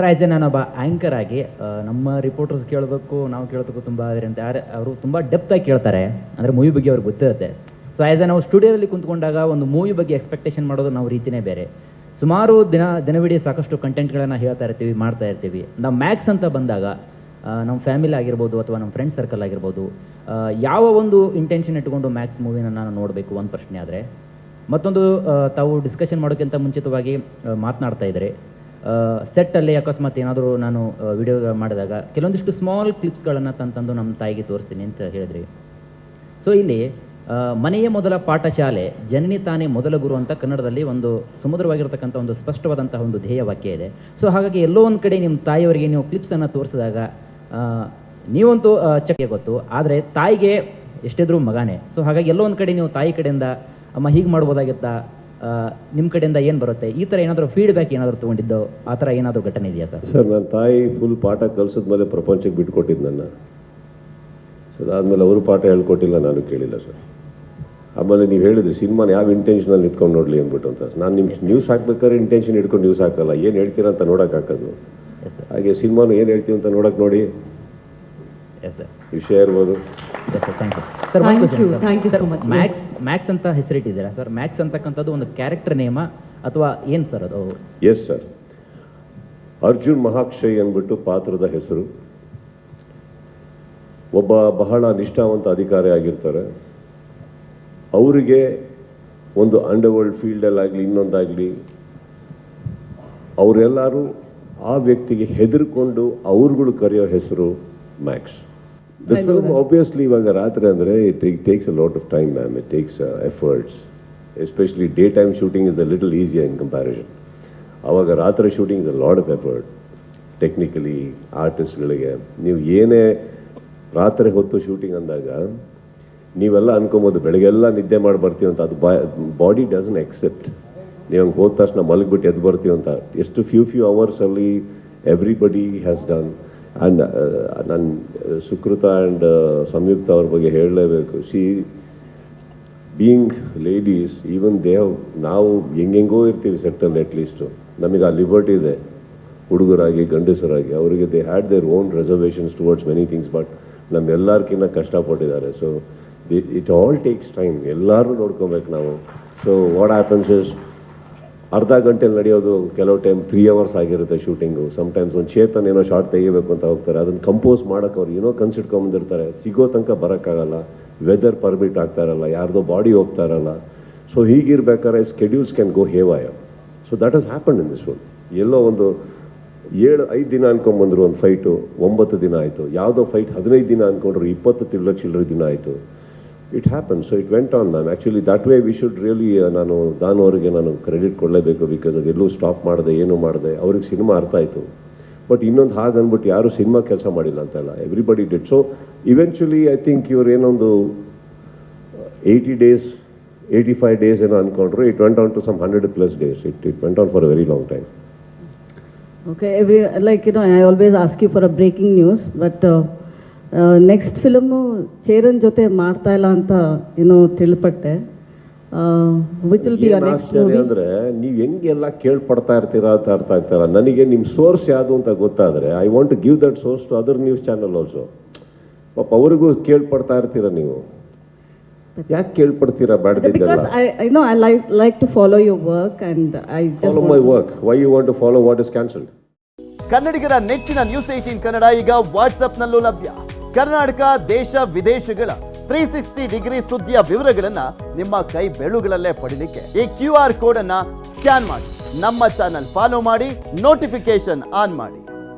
Sir as A ನಾನೊಬ್ಬ anchor ಆಗಿ ನಮ್ಮ ರಿಪೋರ್ಟರ್ಸ್ ಕೇಳೋದಕ್ಕೂ ನಾವು ಕೇಳೋದಕ್ಕೂ ತುಂಬ ಅಂತ ಅವರು ತುಂಬ ಡೆಪ್ತಾಗಿ ಕೇಳ್ತಾರೆ, ಅಂದರೆ ಮೂವಿ ಬಗ್ಗೆ ಅವ್ರಿಗೆ ಗೊತ್ತಿರುತ್ತೆ. ಸೊ ಆ್ಯಸ್ ಎ ನಾವು ಸ್ಟುಡಿಯೋದಲ್ಲಿ ಕುಂತ್ಕೊಂಡಾಗ ಒಂದು ಮೂವಿ ಬಗ್ಗೆ ಎಕ್ಸ್ಪೆಕ್ಟೇಷನ್ ಮಾಡೋದು ನಾವು ರೀತಿಯೇ ಬೇರೆ. ಸುಮಾರು ದಿನವಿಡೀ ಸಾಕಷ್ಟು ಕಂಟೆಂಟ್ಗಳನ್ನು ಹೇಳ್ತಾ ಇರ್ತೀವಿ, ಮಾಡ್ತಾ ಇರ್ತೀವಿ. ನಾವು ಮ್ಯಾಕ್ಸ್ ಅಂತ ಬಂದಾಗ ನಮ್ಮ ಫ್ಯಾಮಿಲಿ ಆಗಿರ್ಬೋದು ಅಥವಾ ನಮ್ಮ ಫ್ರೆಂಡ್ ಸರ್ಕಲ್ ಆಗಿರ್ಬೋದು, ಯಾವ ಒಂದು ಇಂಟೆನ್ಷನ್ ಇಟ್ಕೊಂಡು ಮ್ಯಾಕ್ಸ್ ಮೂವಿನ ನಾನು ನೋಡಬೇಕು ಒಂದು ಪ್ರಶ್ನೆ ಆದರೆ, ಮತ್ತೊಂದು ತಾವು ಡಿಸ್ಕಷನ್ ಮಾಡೋಕ್ಕಿಂತ ಮುಂಚಿತವಾಗಿ ಮಾತನಾಡ್ತಾ ಇದ್ದಾರೆ ಸೆಟ್ಟಲ್ಲಿ ಅಕಸ್ಮಾತ್ ಏನಾದರೂ ನಾನು ವಿಡಿಯೋ ಮಾಡಿದಾಗ ಕೆಲವೊಂದಿಷ್ಟು ಸ್ಮಾಲ್ ಕ್ಲಿಪ್ಸ್ಗಳನ್ನು ತಂದು ನಮ್ಮ ತಾಯಿಗೆ ತೋರಿಸ್ತೀನಿ ಅಂತ ಹೇಳಿದ್ರಿ. ಸೊ ಇಲ್ಲಿ ಮನೆಯ ಮೊದಲ ಪಾಠಶಾಲೆ, ಜನನಿ ತಾನೇ ಮೊದಲ ಗುರು ಅಂತ ಕನ್ನಡದಲ್ಲಿ ಒಂದು ಸುಮಧುರವಾಗಿರ್ತಕ್ಕಂಥ ಒಂದು ಸ್ಪಷ್ಟವಾದಂತಹ ಒಂದು ಧ್ಯೇಯ ವಾಕ್ಯ ಇದೆ. ಸೊ ಹಾಗಾಗಿ ಎಲ್ಲೋ ಒಂದು ಕಡೆ ನಿಮ್ಮ ತಾಯಿಯವರಿಗೆ ನೀವು ಕ್ಲಿಪ್ಸನ್ನು ತೋರಿಸಿದಾಗ ನೀವಂತೂ ಚಕ್ಕೆ ಗೊತ್ತು, ಆದರೆ ತಾಯಿಗೆ ಎಷ್ಟಿದ್ರೂ ಮಗನೇ. ಸೊ ಹಾಗಾಗಿ ಎಲ್ಲೋ ಒಂದು ಕಡೆ ನೀವು ತಾಯಿ ಕಡೆಯಿಂದ ಅಮ್ಮ ಹೀಗೆ ಮಾಡ್ಬೋದಾಗಿತ್ತಾ, ನಿಮ್ಮ ಕಡೆಯಿಂದ ಏನು ಬರುತ್ತೆ, ಈ ಥರ ಏನಾದರೂ ಫೀಡ್ಬ್ಯಾಕ್ ಏನಾದರೂ ತೊಗೊಂಡಿದ್ದು ಆ ಥರ ಏನಾದರೂ ಘಟನೆ ಇದೆಯಾ ಸರ್? ಸರ್, ನನ್ನ ತಾಯಿ ಫುಲ್ ಪಾಠ ಕಲಿಸಿದ್ಮೇಲೆ ಪ್ರಪಂಚಕ್ಕೆ ಬಿಟ್ಕೊಟ್ಟಿದ್ದು ನನ್ನ. ಸೊ ಅದಾದಮೇಲೆ ಅವರು ಪಾಠ ಹೇಳ್ಕೊಟ್ಟಿಲ್ಲ, ನಾನು ಕೇಳಿಲ್ಲ ಸರ್. ಆಮೇಲೆ ನೀವು ಹೇಳಿದ್ರಿ ಸಿನಿಮಾನ ಯಾವ ಇಂಟೆನ್ಷನಲ್ಲಿ ನಿಂತ್ಕೊಂಡು ನೋಡಲಿ ಅಂದ್ಬಿಟ್ಟು ಅಂತ. ನಾನು ನಿಮ್ಮ ನ್ಯೂಸ್ ಹಾಕ್ಬೇಕಾದ್ರೆ ಇಂಟೆನ್ಷನ್ ಇಟ್ಕೊಂಡು ನ್ಯೂಸ್ ಹಾಕಲ್ಲ, ಏನು ಹೇಳ್ತೀರಾ ಅಂತ ನೋಡೋಕೆ ಹಾಕೋದು. ಹಾಗೆ ಸಿನಿಮಾನು ಏನು ಹೇಳ್ತೀವಿ ಅಂತ ನೋಡೋಕೆ ನೋಡಿ ವಿಷಯ ಇರ್ಬೋದು. ಮ್ಯಾಕ್ಸ್ ಅಂತ ಹೆಸರಿಟ್ಟಿದ್ದೀರಾ ಸರ್? ಮ್ಯಾಕ್ಸ್ ಅಂತಕ್ಕಂಥದ್ದು ಒಂದು ಕ್ಯಾರೆಕ್ಟರ್ ನೇಮ ಅಥವಾ ಏನು ಸರ್ ಅದು? ಎಸ್ ಸರ್, ಅರ್ಜುನ್ ಮಹಾಕ್ಷಯ್ ಅಂದ್ಬಿಟ್ಟು ಪಾತ್ರದ ಹೆಸರು. ಒಬ್ಬ ಬಹಳ ನಿಷ್ಠಾವಂತ ಅಧಿಕಾರಿ ಆಗಿರ್ತಾರೆ. ಅವರಿಗೆ ಒಂದು ಅಂಡರ್ವರ್ಲ್ಡ್ ಫೀಲ್ಡಲ್ಲಾಗಲಿ ಇನ್ನೊಂದಾಗಲಿ ಅವರೆಲ್ಲರೂ ಆ ವ್ಯಕ್ತಿಗೆ ಹೆದರ್ಕೊಂಡು ಅವ್ರುಗಳು ಕರೆಯೋ ಹೆಸರು ಮ್ಯಾಕ್ಸ್. ದ ಫಿಲ್ಮ್ ಆಬ್ವಿಯಸ್ಲಿ ಇವಾಗ ರಾತ್ರಿ ಅಂದರೆ it takes a lot of time ma'am, it takes efforts. Especially day time shooting is a little easier in comparison. ಆವಾಗ ರಾತ್ರಿ shooting is a lot of effort technically. ಆರ್ಟಿಸ್ಟ್ಗಳಿಗೆ ನೀವು ಏನೇ ರಾತ್ರಿ ಹೊತ್ತು ಶೂಟಿಂಗ್ ಅಂದಾಗ ನೀವೆಲ್ಲ ಅನ್ಕೊಬೋದು ಬೆಳಗ್ಗೆಲ್ಲ ನಿದ್ದೆ ಮಾಡಿ ಬರ್ತೀವಿ ಅಂತ. ಅದು ಬಾಡಿ ಡಸನ್ ಎಕ್ಸೆಪ್ಟ್. ನೀವು ಹಂಗೆ ಹೋದ ತಕ್ಷಣ ಮಲಗಿಬಿಟ್ಟು ಎದ್ದು ಬರ್ತೀವಿ ಅಂತ. ಎಷ್ಟು ಫ್ಯೂ ಅವರ್ಸಲ್ಲಿ ಎವ್ರಿಬಡಿ ಹ್ಯಾಸ್ ಡನ್. ಆ್ಯಂಡ್ ನಾನು ಸುಕೃತ ಆ್ಯಂಡ್ ಸಂಯುಕ್ತ ಅವ್ರ ಬಗ್ಗೆ ಹೇಳಲೇಬೇಕು. ಬೀಯಿಂಗ್ ಲೇಡೀಸ್, ಈವನ್ ನಾವು ಹೆಂಗೆಂಗೋ ಇರ್ತೀವಿ ಸೆಟ್ಟಲ್ಲಿ, ಅಟ್ಲೀಸ್ಟು ನಮಗೆ ಆ ಲಿಬರ್ಟಿ ಇದೆ ಹುಡುಗರಾಗಿ ಗಂಡಸರಾಗಿ. ಅವರಿಗೆ they had their own reservations towards many things, but ನಮ್ಮೆಲ್ಲರ್ಕಿನ್ನ ಕಷ್ಟಪಟ್ಟಿದ್ದಾರೆ. So it all takes time, ಎಲ್ಲರೂ ನೋಡ್ಕೊಬೇಕು ನಾವು. ಸೊ ವಾಟ್ ಹ್ಯಾಪನ್ಸ್ ಇಸ್ ಅರ್ಧ ಗಂಟೆಲಿ ನಡೆಯೋದು ಕೆಲವು ಟೈಮ್ 3 hours ಆಗಿರುತ್ತೆ ಶೂಟಿಂಗು. ಸಮ್ಟೈಮ್ಸ್ ಒಂದು ಚೇತನ್ ಏನೋ ಶಾರ್ಟ್ ತೆಗಿಬೇಕು ಅಂತ ಹೋಗ್ತಾರೆ, ಅದನ್ನು ಕಂಪೋಸ್ ಮಾಡೋಕೆ ಅವ್ರು ಏನೋ ಕನ್ಸಿಟ್ಕೊಂಬಂದಿರ್ತಾರೆ, ಸಿಗೋ ತನಕ ಬರೋಕ್ಕಾಗಲ್ಲ, ವೆದರ್ ಪರ್ಮಿಟ್ ಆಗ್ತಾ ಇರಲ್ಲ, ಯಾರ್ದೋ ಬಾಡಿ ಹೋಗ್ತಾ ಇರಲ್ಲ. ಸೊ ಹೀಗಿರ್ಬೇಕಾದ್ರೆ schedules can go haywire. So that has happened in this one. ಎಲ್ಲೋ ಒಂದು 5 ದಿನ ಅನ್ಕೊಂಬಂದ್ರು ಒಂದು ಫೈಟು 9 ದಿನ ಆಯಿತು. ಯಾವುದೋ ಫೈಟ್ 15 ದಿನ ಅಂದ್ಕೊಂಡ್ರು 20 ಚಿಲ್ಲರೆ ದಿನ ಆಯಿತು. It happen. So it went on ma'am. Actually that way we should really, ನಾನು ದಾನ್ ಅವರಿಗೆ ನಾನು ಕ್ರೆಡಿಟ್ ಕೊಡಲೇಬೇಕು. ಬಿಕಾಸ್ ಅದೆಲ್ಲೂ ಸ್ಟಾಪ್ ಮಾಡಿದೆ, ಏನೂ ಮಾಡಿದೆ. ಅವ್ರಿಗೆ ಸಿನಿಮಾ ಅರ್ಥ ಆಯಿತು. ಬಟ್ ಇನ್ನೊಂದು ಹಾಗೆ ಅಂದ್ಬಿಟ್ಟು ಯಾರೂ ಸಿನಿಮಾ ಕೆಲಸ ಮಾಡಿಲ್ಲ ಅಂತಲ್ಲ, everybody did. So eventually I think ಇವ್ರು ಏನೊಂದು 80 days 85 days ಏನೋ ಅಂದ್ಕೊಂಡ್ರು. It went on to some 100+ days. It went on for a very long time. Okay, I always ask you for a breaking news, but next film Cheran ಜೊತೆ ಮಾಡ್ತಾ ಇಲ್ಲ ಅಂತ ತಿಳ್ಪಟ್ಟೆ. Which will be your next movie? ಅಂದ್ರೆ ನೀವು ಹೆಂಗೆಲ್ಲ ಕೇಳ್ಪಡ್ತಾ ಇರ್ತೀರಾ ಅಂತ ಅರ್ಥ ಆಗ್ತಾರ. ನನಗೆ ನಿಮ್ಮ ಸೋರ್ಸ್ ಯಾವುದು ಅಂತ ಗೊತ್ತಾದ್ರೆ I want to give that source to other news channel also. ಪಾಪ ಅವ್ರಿಗೂ ಕೇಳ್ಪಡ್ತಾ ಇರ್ತೀರಾ ನೀವು. ಯಾಕೆ ಕೇಳ್ಪಡ್ತೀರಾ? Because I like to follow your work and I just follow my work. Why you want to follow what is cancelled? ಕನ್ನಡಿಗರ ನೆಚ್ಚಿನ news 18 Kannada ಈಗ ವಾಟ್ಸ್ಆಪ್ನಲ್ಲೂ ಲಭ್ಯ. ಕರ್ನಾಟಕ, ದೇಶ ವಿದೇಶಗಳ 360 ಡಿಗ್ರಿ ಸುದ್ದಿಯ ವಿವರಗಳನ್ನ ನಿಮ್ಮ ಕೈ ಬೆರಳುಗಳಲ್ಲೇ ಪಡಿಲಿಕ್ಕೆ ಈ QR ಕೋಡ್ ಅನ್ನ ಸ್ಕ್ಯಾನ್ ಮಾಡಿ, ನಮ್ಮ ಚಾನಲ್ ಫಾಲೋ ಮಾಡಿ, ನೋಟಿಫಿಕೇಶನ್ ಆನ್ ಮಾಡಿ.